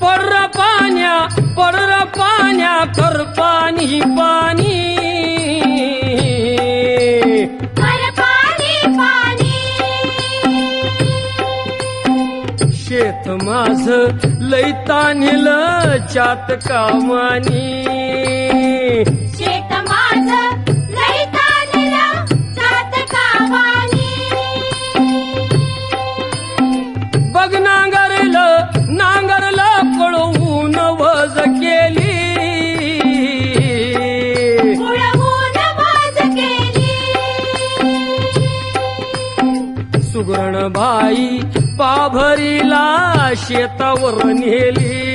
पर्र पाण्या कर पाणी पाणी शेत माझ लई तान्हिलं चात कामानी शेत माझं लई तान्हिलं चात कामानी बघ नांगरलं पळवून वज केली उडवून वज केली सुगरण बाई पाभरीला शेतावर नेली